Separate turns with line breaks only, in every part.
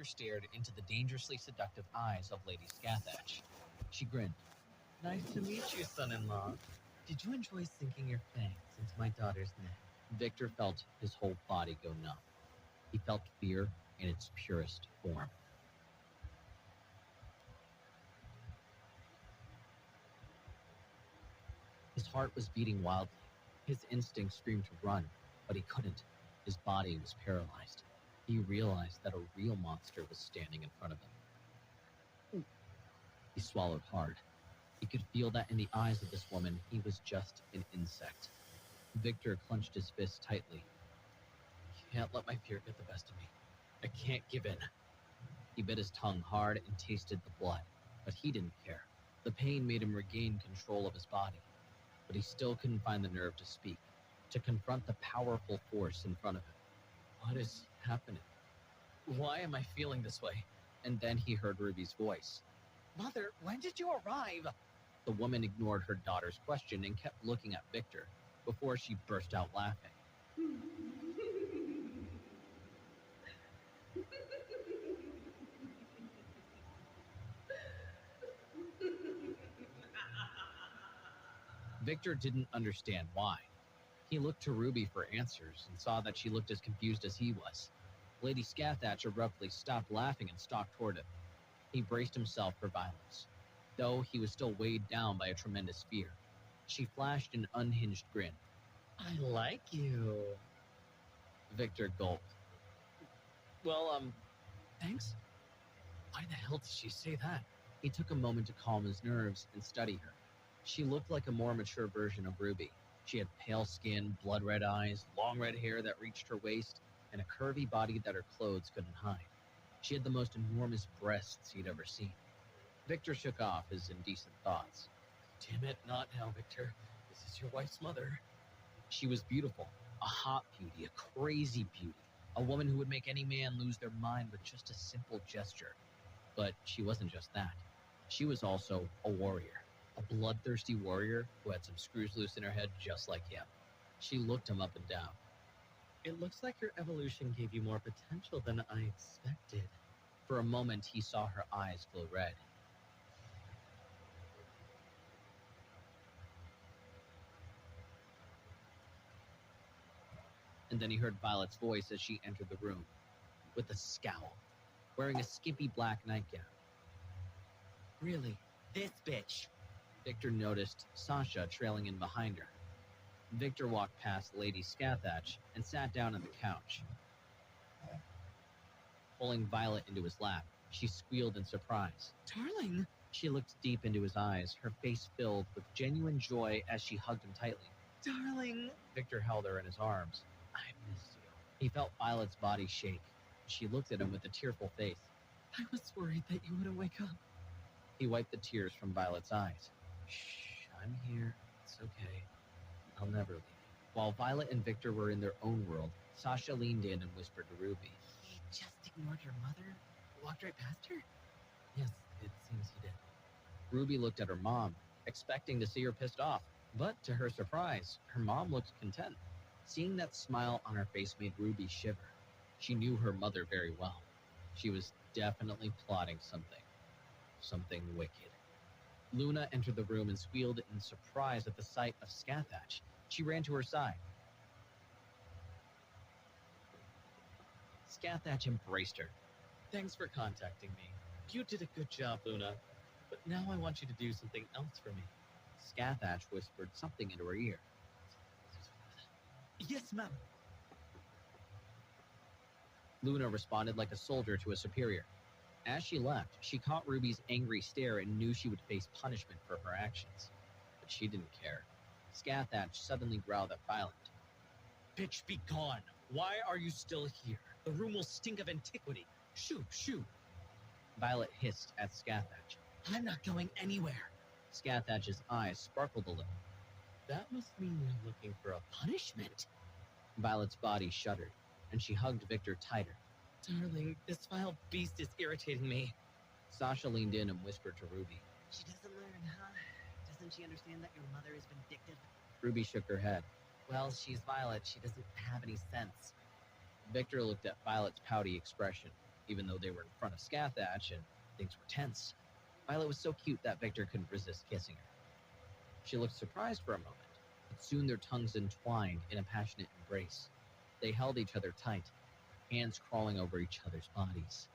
Victor stared into the dangerously seductive eyes of Lady Scathach. She grinned. Nice to meet you, son-in-law. Did you enjoy sinking your fangs into my daughter's neck? Victor felt his whole body go numb. He felt fear in its purest form. His heart was beating wildly. His instinct screamed to run, but he couldn't. His body was paralyzed. He realized that a real monster was standing in front of him. He swallowed hard. He could feel that in the eyes of this woman, he was just an insect. Victor clenched his fist tightly. I can't let my fear get the best of me. I can't give in. He bit his tongue hard and tasted the blood, but he didn't care. The pain made him regain control of his body, but he still couldn't find the nerve to speak, to confront the powerful force in front of him. What is happening? Why am I feeling this way? And then he heard Ruby's voice. Mother, when did you arrive? The woman ignored her daughter's question and kept looking at Victor before she burst out laughing. Victor didn't understand why. He looked to Ruby for answers and saw that she looked as confused as he was. Lady Scathach abruptly stopped laughing and stalked toward him. He braced himself for violence, though he was still weighed down by a tremendous fear. She flashed an unhinged grin. I like you. Victor gulped. Well, thanks? Why the hell did she say that? He took a moment to calm his nerves and study her. She looked like a more mature version of Ruby. She had pale skin, blood-red eyes, long red hair that reached her waist, and a curvy body that her clothes couldn't hide. She had the most enormous breasts he'd ever seen. Victor shook off his indecent thoughts. Damn it, not now, Victor. This is your wife's mother. She was beautiful, a hot beauty, a crazy beauty, a woman who would make any man lose their mind with just a simple gesture. But she wasn't just that. She was also a warrior. A bloodthirsty warrior who had some screws loose in her head just like him. She looked him up and down. It looks like your evolution gave you more potential than I expected. For a moment, he saw her eyes glow red. And then he heard Violet's voice as she entered the room, with a scowl, wearing a skimpy black nightgown. Really? This bitch? Victor noticed Sasha trailing in behind her. Victor walked past Lady Scathach and sat down on the couch. Pulling Violet into his lap, she squealed in surprise. Darling! She looked deep into his eyes, her face filled with genuine joy as she hugged him tightly. Darling! Victor held her in his arms. I miss you. He felt Violet's body shake. She looked at him with a tearful face. I was worried that you wouldn't wake up. He wiped the tears from Violet's eyes. Shh, I'm here. It's okay. I'll never leave. While Violet and Victor were in their own world, Sasha leaned in and whispered to Ruby. He just ignored your mother? Walked right past her? Yes, it seems he did. Ruby looked at her mom, expecting to see her pissed off. But to her surprise, her mom looked content. Seeing that smile on her face made Ruby shiver. She knew her mother very well. She was definitely plotting something. Something wicked. Luna entered the room and squealed in surprise at the sight of Scathach. She ran to her side. Scathach embraced her. Thanks for contacting me. You did a good job, Luna. But now I want you to do something else for me. Scathach whispered something into her ear. Yes, ma'am. Luna responded like a soldier to a superior. As she left, she caught Ruby's angry stare and knew she would face punishment for her actions. But she didn't care. Scathach suddenly growled at Violet. Bitch, be gone! Why are you still here? The room will stink of antiquity. Shoo, shoo! Violet hissed at Scathach. I'm not going anywhere. Scathach's eyes sparkled a little. That must mean you're looking for a punishment. Violet's body shuddered, and she hugged Victor tighter. Darling, this vile beast is irritating me. Sasha leaned in and whispered to Ruby. She doesn't learn, huh? Doesn't she understand that your mother is vindictive? Ruby shook her head. Well, she's Violet. She doesn't have any sense. Victor looked at Violet's pouty expression. even though they were in front of Scathach and things were tense. Violet was so cute that Victor couldn't resist kissing her. She looked surprised for a moment, but soon their tongues entwined in a passionate embrace. They held each other tight, hands crawling over each other's bodies.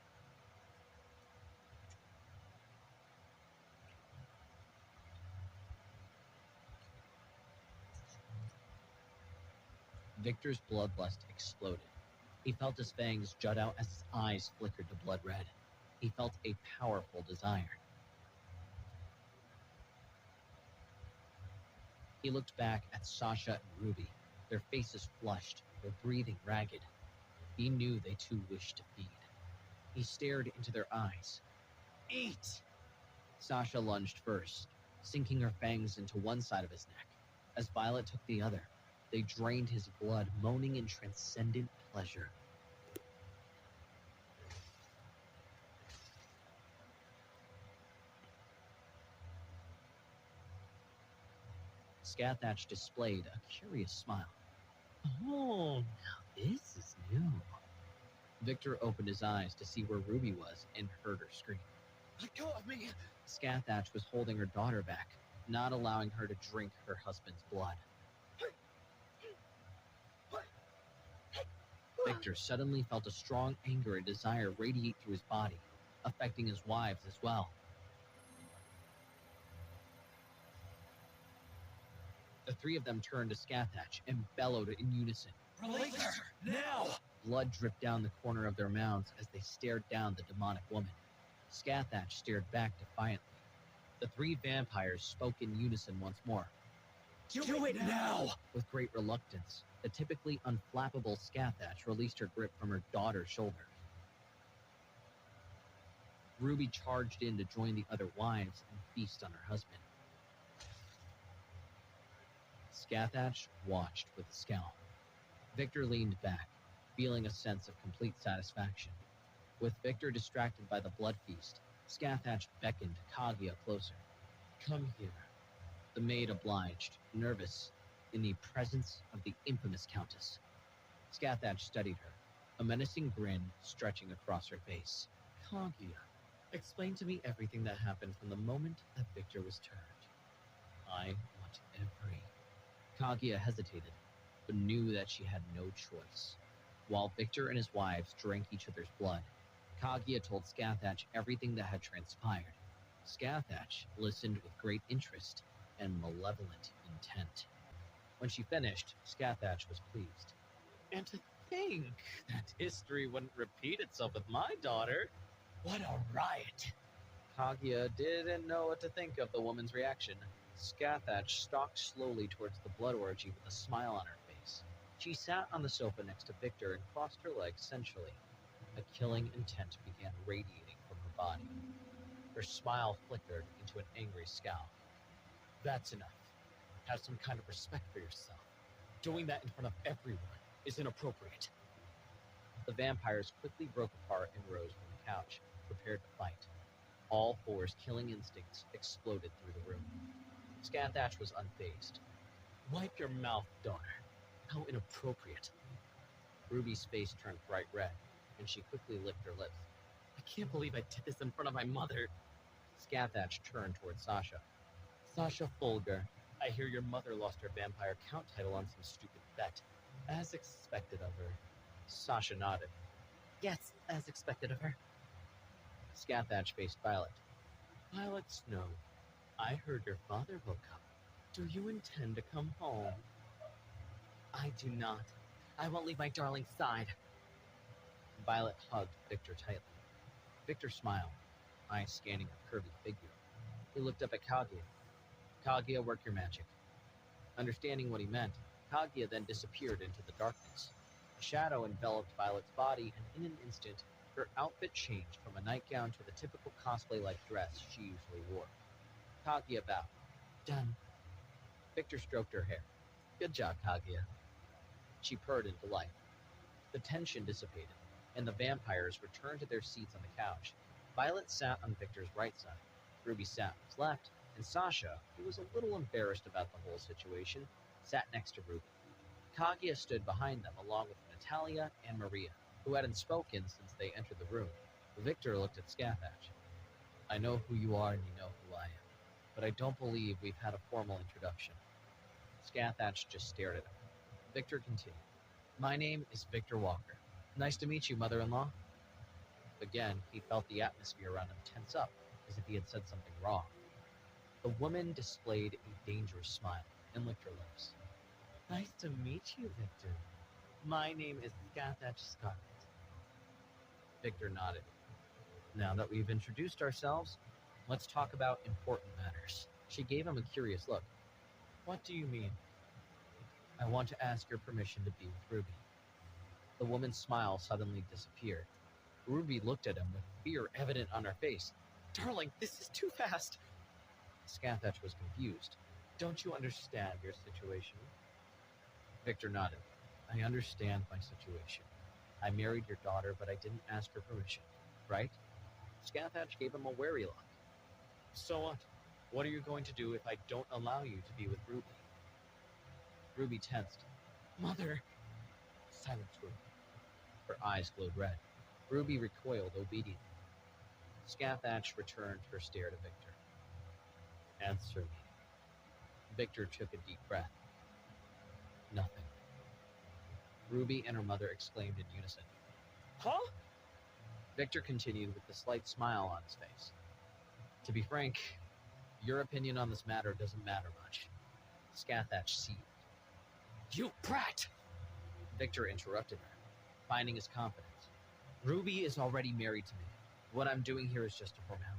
Victor's bloodlust exploded. He felt his fangs jut out as his eyes flickered to blood red. He felt a powerful desire. He looked back at Sasha and Ruby, their faces flushed, their breathing ragged. He knew they too wished to feed. He stared into their eyes. Eat! Sasha lunged first, sinking her fangs into one side of his neck. As Violet took the other, they drained his blood, moaning in transcendent pleasure. Scathach displayed a curious smile. Oh, now this is new. Victor opened his eyes to see where Ruby was and heard her scream. Let go of me! Scathach was holding her daughter back, not allowing her to drink her husband's blood. Victor suddenly felt a strong anger and desire radiate through his body, affecting his wives as well. The three of them turned to Scathach and bellowed in unison. Release her, now! Blood dripped down the corner of their mouths as they stared down the demonic woman. Scathach stared back defiantly. The three vampires spoke in unison once more. Do it now! With great reluctance, the typically unflappable Scathach released her grip from her daughter's shoulder. Ruby charged in to join the other wives and feast on her husband. Scathach watched with a scowl. Victor leaned back, feeling a sense of complete satisfaction. With Victor distracted by the blood feast, Scathach beckoned Kaguya closer. Come here. The maid obliged, nervous, in the presence of the infamous Countess. Scathach studied her, a menacing grin stretching across her face. Kaguya, explain to me everything that happened from the moment that Victor was turned. I want every... Kaguya hesitated, but knew that she had no choice. While Victor and his wives drank each other's blood, Kaguya told Scathach everything that had transpired. Scathach listened with great interest and malevolent intent. When she finished, Scathach was pleased. And to think that history wouldn't repeat itself with my daughter. What a riot! Kaguya didn't know what to think of the woman's reaction. Scathach stalked slowly towards the blood orgy with a smile on her face. She sat on the sofa next to Victor and crossed her legs sensually. A killing intent began radiating from her body. Her smile flickered into an angry scowl. That's enough. Have some kind of respect for yourself. Doing that in front of everyone is inappropriate. The vampires quickly broke apart and rose from the couch, prepared to fight. All four's killing instincts exploded through the room. Scathach was unfazed. Wipe your mouth, daughter. How inappropriate. Ruby's face turned bright red, and she quickly licked her lips. I can't believe I did this in front of my mother. Scathach turned toward Sasha. Sasha Folger, I hear your mother lost her vampire count title on some stupid bet. As expected of her. Sasha nodded. Yes, as expected of her. Scathach faced Violet. Violet Snow, I heard your father woke up. Do you intend to come home? I do not. I won't leave my darling's side. Violet hugged Victor tightly. Victor smiled, eyes scanning her curvy figure. He looked up at Kaguya. Kaguya, work your magic. Understanding what he meant, Kaguya then disappeared into the darkness. A shadow enveloped Violet's body, and in an instant, her outfit changed from a nightgown to the typical cosplay-like dress she usually wore. Kaguya bowed. Done. Victor stroked her hair. Good job, Kaguya. She purred in delight. The tension dissipated, and the vampires returned to their seats on the couch. Violet sat on Victor's right side. Ruby sat on his left, and Sasha, who was a little embarrassed about the whole situation, sat next to Ruby. Kaguya stood behind them along with Natalia and Maria, who hadn't spoken since they entered the room. Victor looked at Scathach. I know who you are and you know who I am, but I don't believe we've had a formal introduction. Scathach just stared at him. Victor continued. My name is Victor Walker. Nice to meet you, mother-in-law. Again, he felt the atmosphere around him tense up, as if he had said something wrong. The woman displayed a dangerous smile and licked her lips. Nice to meet you, Victor. My name is Scathach Scarlet. Victor nodded. Now that we've introduced ourselves, let's talk about important matters. She gave him a curious look. What do you mean? I want to ask your permission to be with Ruby. The woman's smile suddenly disappeared. Ruby looked at him with fear evident on her face. Darling, this is too fast. Scathach was confused. Don't you understand your situation? Victor nodded. I understand my situation. I married your daughter, but I didn't ask her permission, right? Scathach gave him a wary look. So what? What are you going to do if I don't allow you to be with Ruby? Ruby tensed. Mother! Silence, Ruby. Her eyes glowed red. Ruby recoiled obediently. Scathach returned her stare to Victor. Answer me. Victor took a deep breath. Nothing. Ruby and her mother exclaimed in unison. Huh? Victor continued with a slight smile on his face. To be frank, your opinion on this matter doesn't matter much. Scathach seethed. You brat! Victor interrupted her, finding his confidence. Ruby is already married to me. What I'm doing here is just a formality.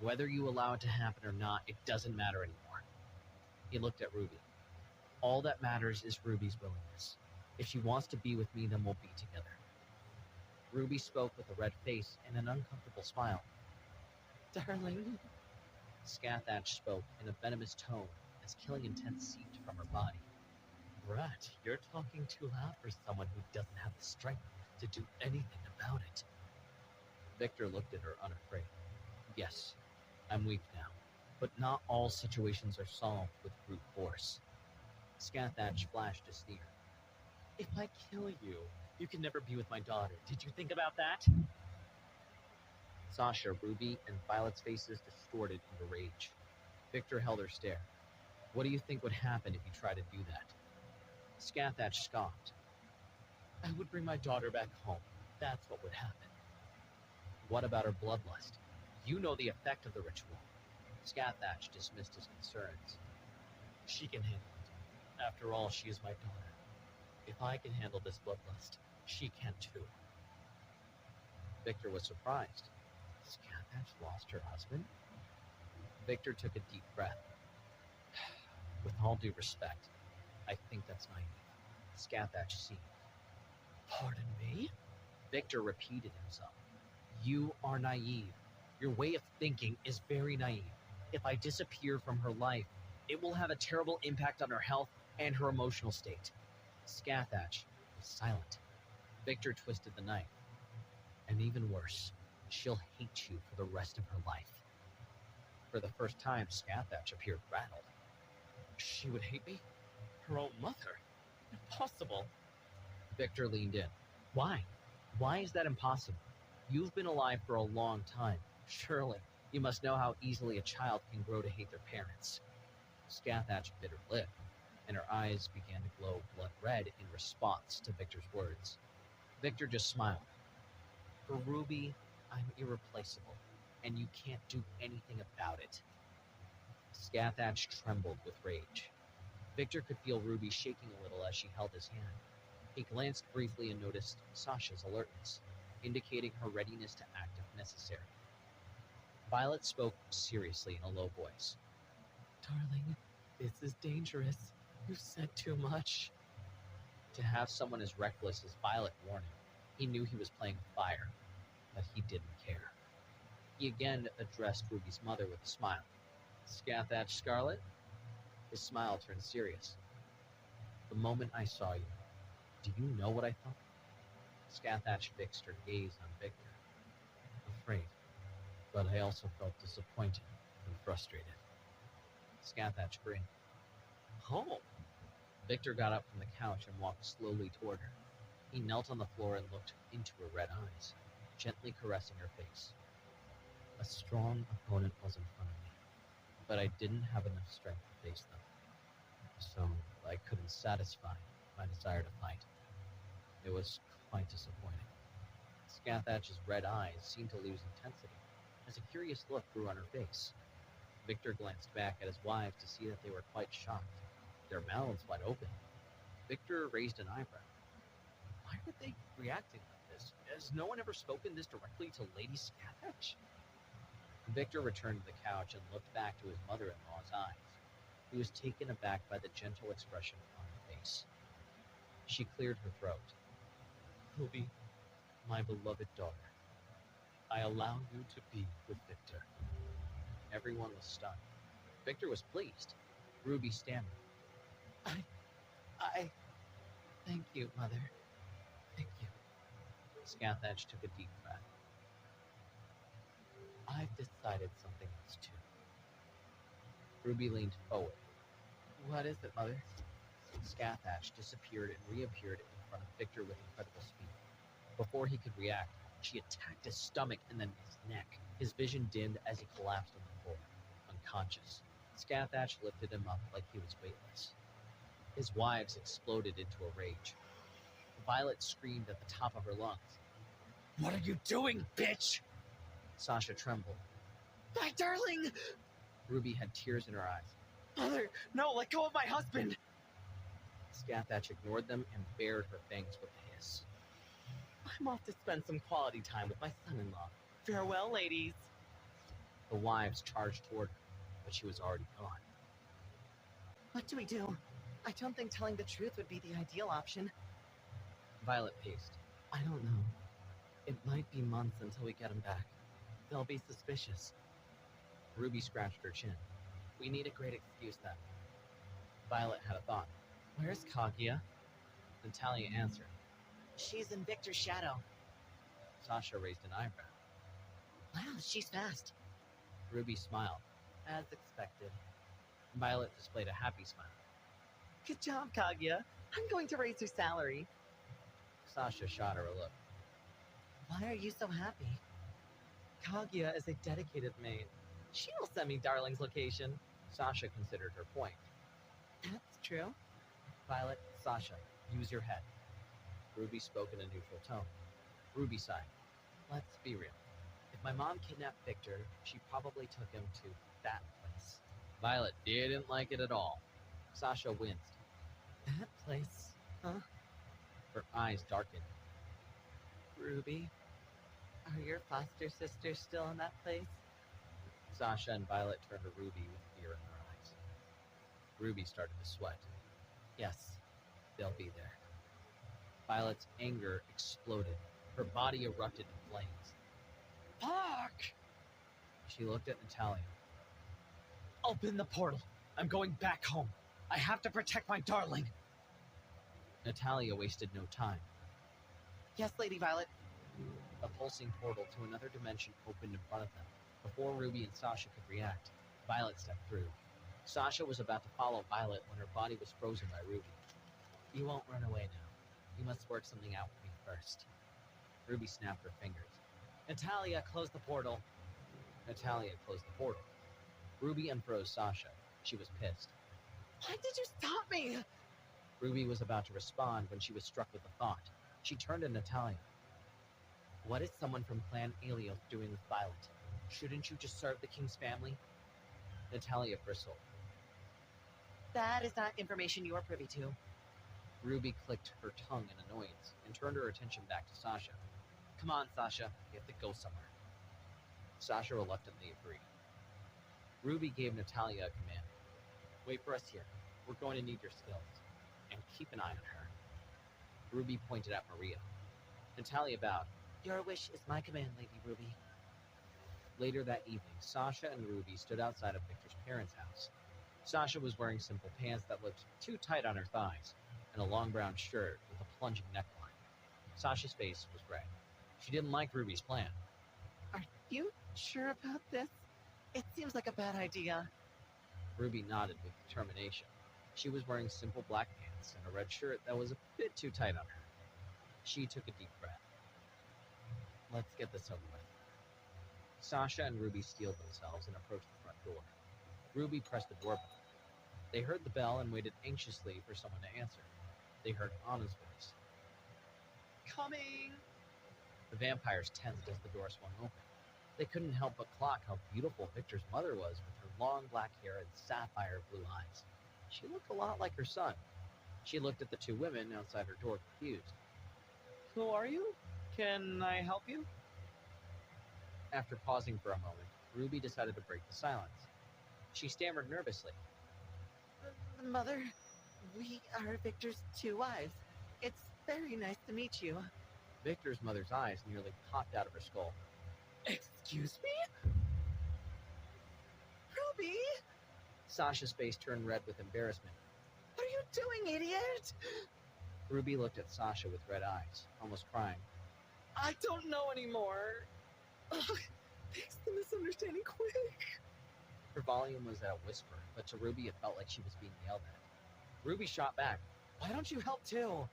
Whether you allow it to happen or not, it doesn't matter anymore. He looked at Ruby. All that matters is Ruby's willingness. If she wants to be with me, then we'll be together. Ruby spoke with a red face and an uncomfortable smile. Darling. Scathach spoke in a venomous tone as killing intent seeped from her body. Brat, you're talking too loud for someone who doesn't have the strength to do anything about it. Victor looked at her unafraid. Yes, I'm weak now, but not all situations are solved with brute force. Scathach flashed a sneer. If I kill you, you can never be with my daughter. Did you think about that? Sasha, Ruby, and Violet's faces distorted into rage. Victor held her stare. What do you think would happen if you tried to do that? Scathach scoffed. I would bring my daughter back home. That's what would happen. What about her bloodlust? You know the effect of the ritual. Scathach dismissed his concerns. She can handle it. After all, she is my daughter. If I can handle this bloodlust, she can too. Victor was surprised. Scathach lost her husband? Victor took a deep breath. With all due respect, I think that's naive. Scathach seethed. Pardon me? Victor repeated himself. You are naive. Your way of thinking is very naive. If I disappear from her life, it will have a terrible impact on her health and her emotional state. Scathach was silent. Victor twisted the knife. And even worse, she'll hate you for the rest of her life. For the first time, Scathach appeared rattled. She would hate me? Her own mother? Impossible. Victor leaned in. Why? Why is that impossible? You've been alive for a long time. Surely, you must know how easily a child can grow to hate their parents. Scathach bit her lip, and her eyes began to glow blood red in response to Victor's words. Victor just smiled. For Ruby, I'm irreplaceable, and you can't do anything about it. Scathach trembled with rage. Victor could feel Ruby shaking a little as she held his hand. He glanced briefly and noticed Sasha's alertness, indicating her readiness to act if necessary. Violet spoke seriously in a low voice. Darling, this is dangerous. You've said too much. To have someone as reckless as Violet warn him, he knew he was playing with fire, but he didn't care. He again addressed Ruby's mother with a smile. Scathach Scarlet? His smile turned serious. The moment I saw you, do you know what I thought? Scathach fixed her gaze on Victor. Afraid, but I also felt disappointed and frustrated. Scathach grinned. Home? Victor got up from the couch and walked slowly toward her. He knelt on the floor and looked into her red eyes. gently caressing her face. A strong opponent was in front of me, but I didn't have enough strength to face them, so I couldn't satisfy my desire to fight. It was quite disappointing. Scathach's red eyes seemed to lose intensity, as a curious look grew on her face. Victor glanced back at his wives to see that they were quite shocked, their mouths wide open. Victor raised an eyebrow. Why were they reacting like this? Has no one ever spoken this directly to Lady Scathach? Victor returned to the couch and looked back to his mother-in-law's eyes. He was taken aback by the gentle expression on her face. She cleared her throat. Ruby, my beloved daughter, I allow you to be with Victor. Everyone was stunned. Victor was pleased. Ruby stammered. I... Thank you, Mother. Thank you. Scathach took a deep breath. I've decided something else, too. Ruby leaned forward. What is it, Mother? Scathach disappeared and reappeared in front of Victor with incredible speed. Before he could react, she attacked his stomach and then his neck. His vision dimmed as he collapsed on the floor, unconscious. Scathach lifted him up like he was weightless. His wives exploded into a rage. Violet screamed at the top of her lungs. What are you doing, bitch? Sasha trembled. My darling! Ruby had tears in her eyes. Mother, no, let go of my husband! Scathach ignored them and bared her fangs with a hiss. I'm off to spend some quality time with my son-in-law. Farewell, ladies. The wives charged toward her, but she was already gone. What do we do? I don't think telling the truth would be the ideal option. Violet paced. I don't know. It might be months until we get him back. They'll be suspicious. Ruby scratched her chin. We need a great excuse then. Violet had a thought. Where's Kaguya? Natalia answered. She's in Victor's shadow. Sasha raised an eyebrow. Wow, she's fast. Ruby smiled. As expected. Violet displayed a happy smile. Good job, Kaguya. I'm going to raise your salary. Sasha shot her a look. Why are you so happy? Kaguya is a dedicated maid. She will send me Darling's location. Sasha considered her point. That's true. Violet, Sasha, use your head. Ruby spoke in a neutral tone. Ruby sighed. Let's be real. If my mom kidnapped Victor, she probably took him to that place. Violet didn't like it at all. Sasha winced. That place? Huh? Her eyes darkened. Ruby, are your foster sisters still in that place? Sasha and Violet turned to Ruby with fear in their eyes. Ruby started to sweat. Yes, they'll be there. Violet's anger exploded. Her body erupted in flames. Fuck! She looked at Natalia. Open the portal. I'm going back home. I have to protect my darling. Natalia wasted no time. Yes, Lady Violet. A pulsing portal to another dimension opened in front of them. Before Ruby and Sasha could react, Violet stepped through. Sasha was about to follow Violet when her body was frozen by Ruby. You won't run away now. You must work something out with me first. Ruby snapped her fingers. Natalia, close the portal. Natalia closed the portal. Ruby unfroze Sasha. She was pissed. Why did you stop me? Ruby was about to respond when she was struck with a thought. She turned to Natalia. What is someone from Clan Aelios doing with Violet? Shouldn't you just serve the king's family? Natalia bristled. That is not information you are privy to. Ruby clicked her tongue in annoyance and turned her attention back to Sasha. Come on, Sasha. We have to go somewhere. Sasha reluctantly agreed. Ruby gave Natalia a command. Wait for us here. We're going to need your skills. And keep an eye on her. Ruby pointed at Maria. Natalia bowed. Your wish is my command, Lady Ruby. Later that evening, Sasha and Ruby stood outside of Victor's parents' house. Sasha was wearing simple pants that looked too tight on her thighs, and a long brown shirt with a plunging neckline. Sasha's face was red. She didn't like Ruby's plan. Are you sure about this? It seems like a bad idea. Ruby nodded with determination. She was wearing simple black pants and a red shirt that was a bit too tight on her. She took a deep breath. Let's get this over with. Sasha and Ruby steeled themselves and approached the front door. Ruby pressed the doorbell. They heard the bell and waited anxiously for someone to answer. They heard Anna's voice. Coming! The vampires tensed as the door swung open. They couldn't help but clock how beautiful Victor's mother was with her long black hair and sapphire blue eyes. She looked a lot like her son. She looked at the two women outside her door confused. Who are you? Can I help you? After pausing for a moment, Ruby decided to break the silence. She stammered nervously.
Mother, we are Victor's two wives. It's very nice to meet you.
Victor's mother's eyes nearly popped out of her skull.
Excuse me? Ruby?
Sasha's face turned red with embarrassment.
What are you doing, idiot?
Ruby looked at Sasha with red eyes, almost crying.
I don't know anymore. Ugh, fix the misunderstanding quick.
Her volume was at a whisper, but to Ruby it felt like she was being yelled at. Ruby shot back. Why don't you help too?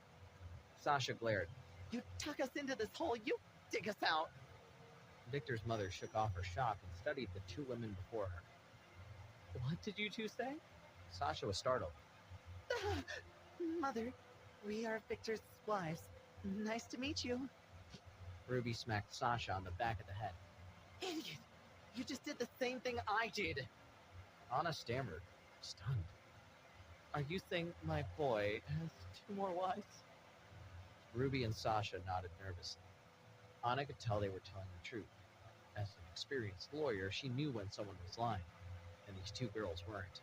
Sasha glared.
You tuck us into this hole, you dig us out.
Victor's mother shook off her shock and studied the two women before her. What did you two say? Sasha was startled.
Mother, we are Victor's wives. Nice to meet you.
Ruby smacked Sasha on the back of the head.
Idiot! You just did the same thing I did.
Anna stammered, stunned.
Are you saying my boy has two more wives?
Ruby and Sasha nodded nervously. Anna could tell they were telling the truth. As an experienced lawyer, she knew when someone was lying, and these two girls weren't.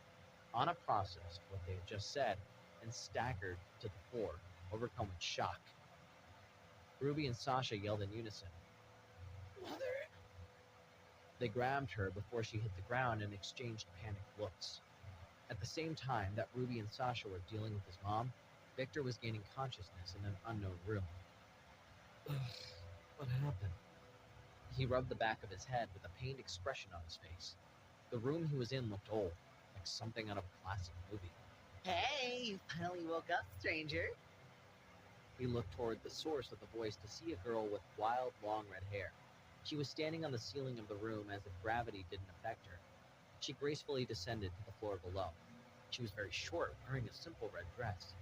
Anna processed what they had just said and staggered to the floor, overcome with shock. Ruby and Sasha yelled in unison.
Mother?
They grabbed her before she hit the ground and exchanged panicked looks. At the same time that Ruby and Sasha were dealing with his mom, Victor was gaining consciousness in an unknown room.
What happened?
He rubbed the back of his head with a pained expression on his face. The room he was in looked old, like something out of a classic movie.
Hey, you finally woke up, stranger.
He looked toward the source of the voice to see a girl with wild, long red hair. She was standing on the ceiling of the room as if gravity didn't affect her. She gracefully descended to the floor below. She was very short, wearing a simple red dress.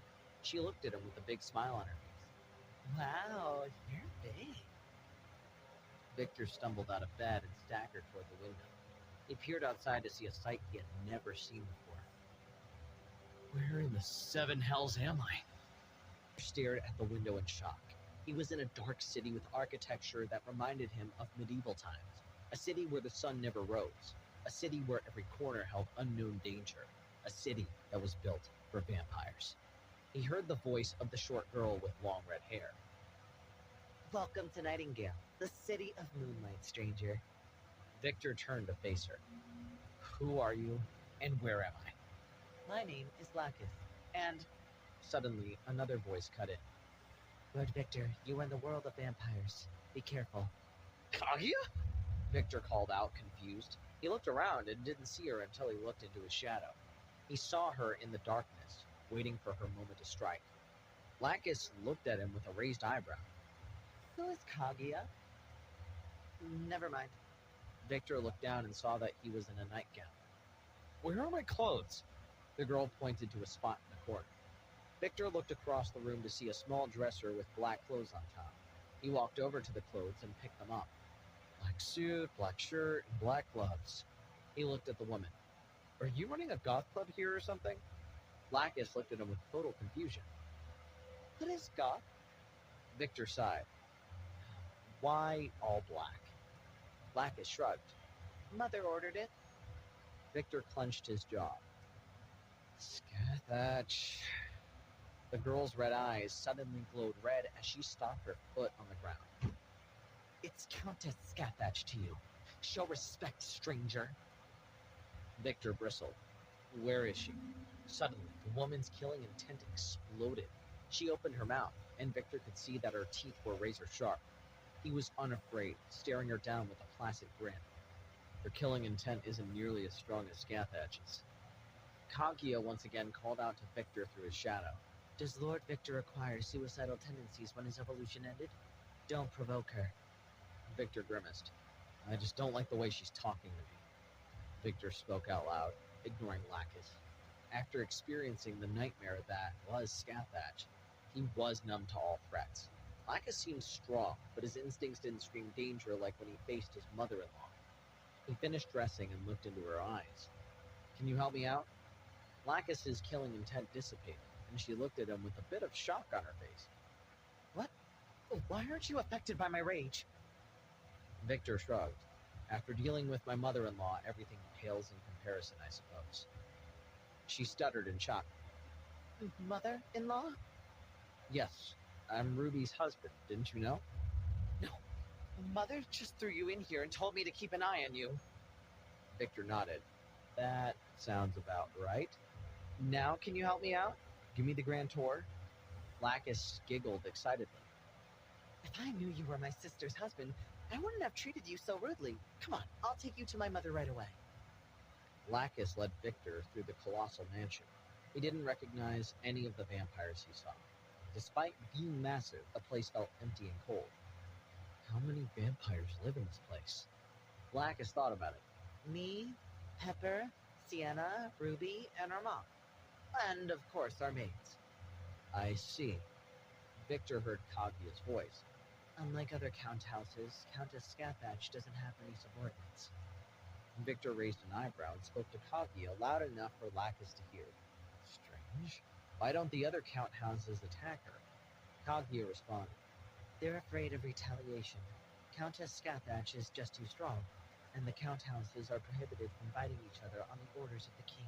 She looked at him with a big smile on her face.
Wow, you're big.
Victor stumbled out of bed and staggered toward the window. He peered outside to see a sight he had never seen before. Where in the seven hells am I? He stared at the window in shock. He was in a dark city with architecture that reminded him of medieval times. A city where the sun never rose. A city where every corner held unknown danger. A city that was built for vampires. He heard the voice of the short girl with long red hair.
Welcome to Nightingale, the city of moonlight, stranger.
Victor turned to face her. Who are you, and where am I?
My name is Lacus, and
Suddenly, another voice cut in.
Lord Victor, you are in the world of vampires. Be careful.
Kaguya? Victor called out, confused. He looked around and didn't see her until he looked into his shadow. He saw her in the darkness, waiting for her moment to strike. Lacus looked at him with a raised eyebrow.
Who is Kaguya? Never mind.
Victor looked down and saw that he was in a nightgown. Where are my clothes? The girl pointed to a spot in the corner. Victor looked across the room to see a small dresser with black clothes on top. He walked over to the clothes and picked them up. Black suit, black shirt, and black gloves. He looked at the woman. Are you running a goth club here or something? Lacus looked at him with total confusion.
What is goth?
Victor sighed. Why all black? Lacus shrugged.
Mother ordered it.
Victor clenched his jaw. Skathatch. The girl's red eyes suddenly glowed red as she stomped her foot on the ground.
It's Countess Skathatch to you. Show respect, stranger.
Victor bristled. Where is she? Suddenly, the woman's killing intent exploded. She opened her mouth, and Victor could see that her teeth were razor sharp. He was unafraid, staring her down with a placid grin. Her killing intent isn't nearly as strong as Skathatch's. Kaguya once again called out to Victor through his shadow.
Does Lord Victor acquire suicidal tendencies when his evolution ended? Don't provoke her.
Victor grimaced. I just don't like the way she's talking to me. Victor spoke out loud, ignoring Lacus. After experiencing the nightmare that was Scathach, he was numb to all threats. Lacus seemed strong, but his instincts didn't scream danger like when he faced his mother-in-law. He finished dressing and looked into her eyes. Can you help me out? Lacus's killing intent dissipated, and she looked at him with a bit of shock on her face.
What? Why aren't you affected by my rage?
Victor shrugged. After dealing with my mother-in-law, everything pales in comparison, I suppose. She stuttered in shock.
Mother-in-law?
Yes, I'm Ruby's husband, didn't you know?
No. Mother just threw you in here and told me to keep an eye on you.
Victor nodded. That sounds about right. Now can you help me out? Give me the grand tour? Lacus giggled excitedly.
If I knew you were my sister's husband, I wouldn't have treated you so rudely. Come on, I'll take you to my mother right away.
Lacus led Victor through the colossal mansion. He didn't recognize any of the vampires he saw. Despite being massive, the place felt empty and cold. How many vampires live in this place? Lacus thought about it.
Me, Pepper, Sienna, Ruby, and our mom. And, of course, our maids.
I see. Victor heard Kaguya's voice.
Unlike other count houses, Countess Scathach doesn't have any subordinates.
Victor raised an eyebrow and spoke to Kaguya loud enough for Lacus to hear. Strange. Why don't the other count houses attack her? Kaguya responded.
They're afraid of retaliation. Countess Scathach is just too strong, and the count houses are prohibited from fighting each other on the orders of the king.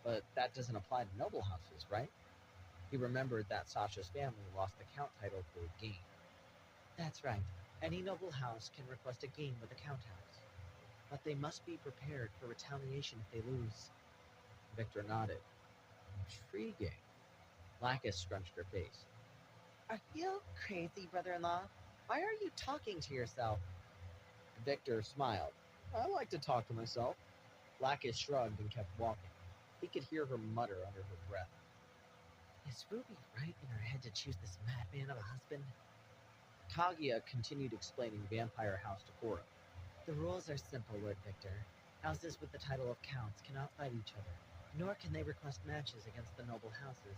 But that doesn't apply to noble houses, right? He remembered that Sasha's family lost the count title for a game.
That's right. Any noble house can request a game with a count house. But they must be prepared for retaliation if they lose.
Victor nodded. Intriguing. Lacus scrunched her face.
Are you crazy, brother-in-law? Why are you talking to yourself?
Victor smiled. I like to talk to myself. Lacus shrugged and kept walking. He could hear her mutter under her breath.
Is Ruby right in her head to choose this madman of a husband?
Kaguya continued explaining Vampire House to Cora.
The rules are simple, Lord Victor. Houses with the title of counts cannot fight each other, nor can they request matches against the noble houses.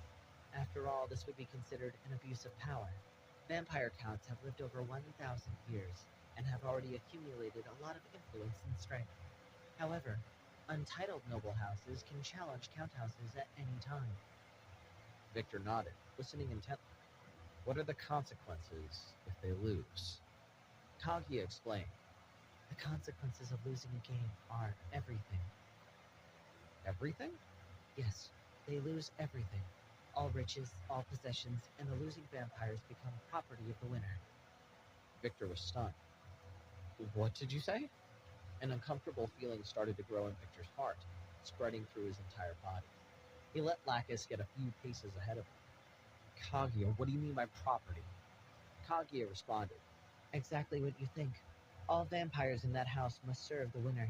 After all, this would be considered an abuse of power. Vampire counts have lived over 1,000 years and have already accumulated a lot of influence and strength. However, untitled noble houses can challenge count houses at any time.
Victor nodded, listening intently. What are the consequences if they lose? Kaguya explained.
The consequences of losing a game are everything.
Everything?
Yes, they lose everything. All riches, all possessions, and the losing vampires become property of the winner.
Victor was stunned. What did you say? An uncomfortable feeling started to grow in Victor's heart, spreading through his entire body. He let Lacus get a few paces ahead of him. Kaguya, what do you mean by property? Kaguya responded.
Exactly what you think. All vampires in that house must serve the winner.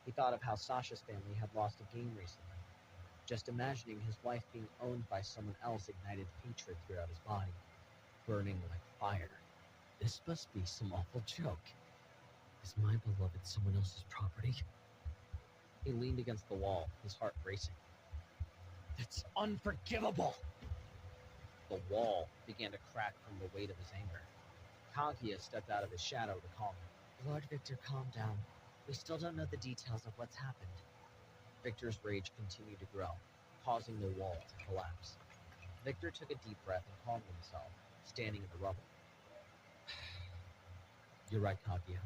He thought of how Sasha's family had lost a game recently. Just imagining his wife being owned by someone else ignited hatred throughout his body, burning like fire. This must be some awful joke. Is my beloved someone else's property? He leaned against the wall, his heart racing. It's unforgivable! The wall began to crack from the weight of his anger. Kaguya stepped out of his shadow to calm him.
Lord Victor, calm down. We still don't know the details of what's happened.
Victor's rage continued to grow, causing the wall to collapse. Victor took a deep breath and calmed himself, standing in the rubble. You're right, Kaguya.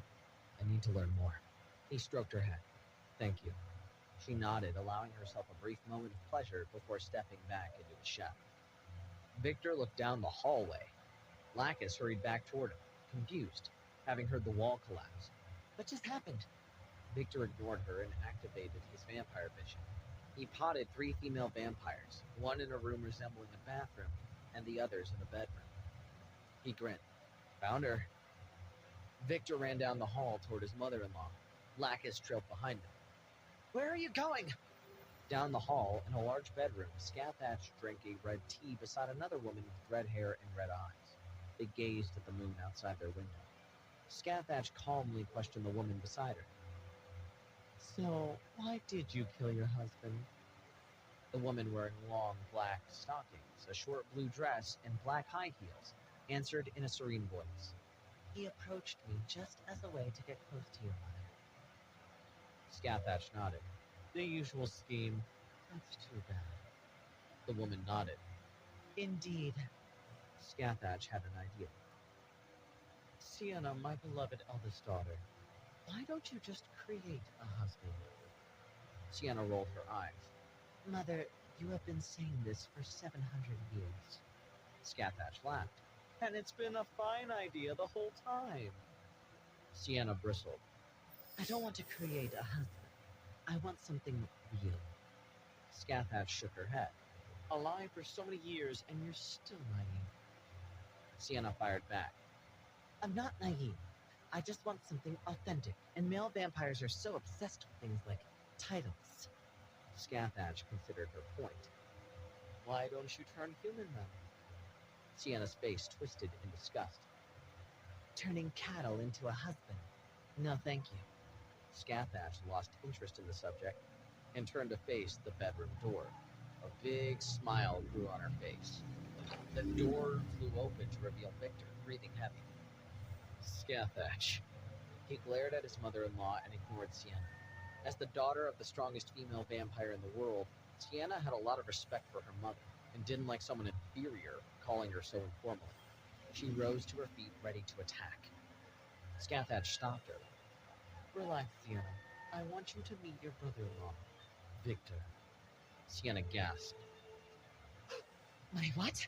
I need to learn more. He stroked her head. Thank you. She nodded, allowing herself a brief moment of pleasure before stepping back into the shadow. Victor looked down the hallway. Lacus hurried back toward him, confused, having heard the wall collapse.
What just happened?
Victor ignored her and activated his vampire vision. He potted 3 female vampires, one in a room resembling a bathroom, and the others in a bedroom. He grinned. Found her. Victor ran down the hall toward his mother-in-law. Lacus trailed behind him.
Where are you going?
Down the hall, in a large bedroom, Scathach drank a red tea beside another woman with red hair and red eyes. They gazed at the moon outside their window. Scathach calmly questioned the woman beside her.
So, why did you kill your husband?
The woman, wearing long black stockings, a short blue dress, and black high heels, answered in a serene voice.
He approached me just as a way to get close to your mother.
Scathach nodded. The usual scheme.
That's too bad.
The woman nodded.
Indeed.
Scathach had an idea.
Sienna, my beloved eldest daughter, why don't you just create a husband?
Sienna rolled her eyes.
Mother, you have been saying this for 700 years.
Scathach laughed. And it's been a fine idea the whole time. Sienna bristled.
I don't want to create a husband. I want something real.
Scathach shook her head. Alive for so many years, and you're still naive. Sienna fired back.
I'm not naive. I just want something authentic, and male vampires are so obsessed with things like titles.
Scathach considered her point. Why don't you turn human then? Sienna's face twisted in disgust.
Turning cattle into a husband? No, thank you.
Scathach lost interest in the subject and turned to face the bedroom door. A big smile grew on her face. The door flew open to reveal Victor, breathing heavy. Scathach. He glared at his mother-in-law and ignored Sienna. As the daughter of the strongest female vampire in the world, Sienna had a lot of respect for her mother and didn't like someone inferior calling her so informally. She rose to her feet, ready to attack. Scathach stopped her.
Relax, Sienna. I want you to meet your brother-in-law, Victor.
Sienna gasped.
My what?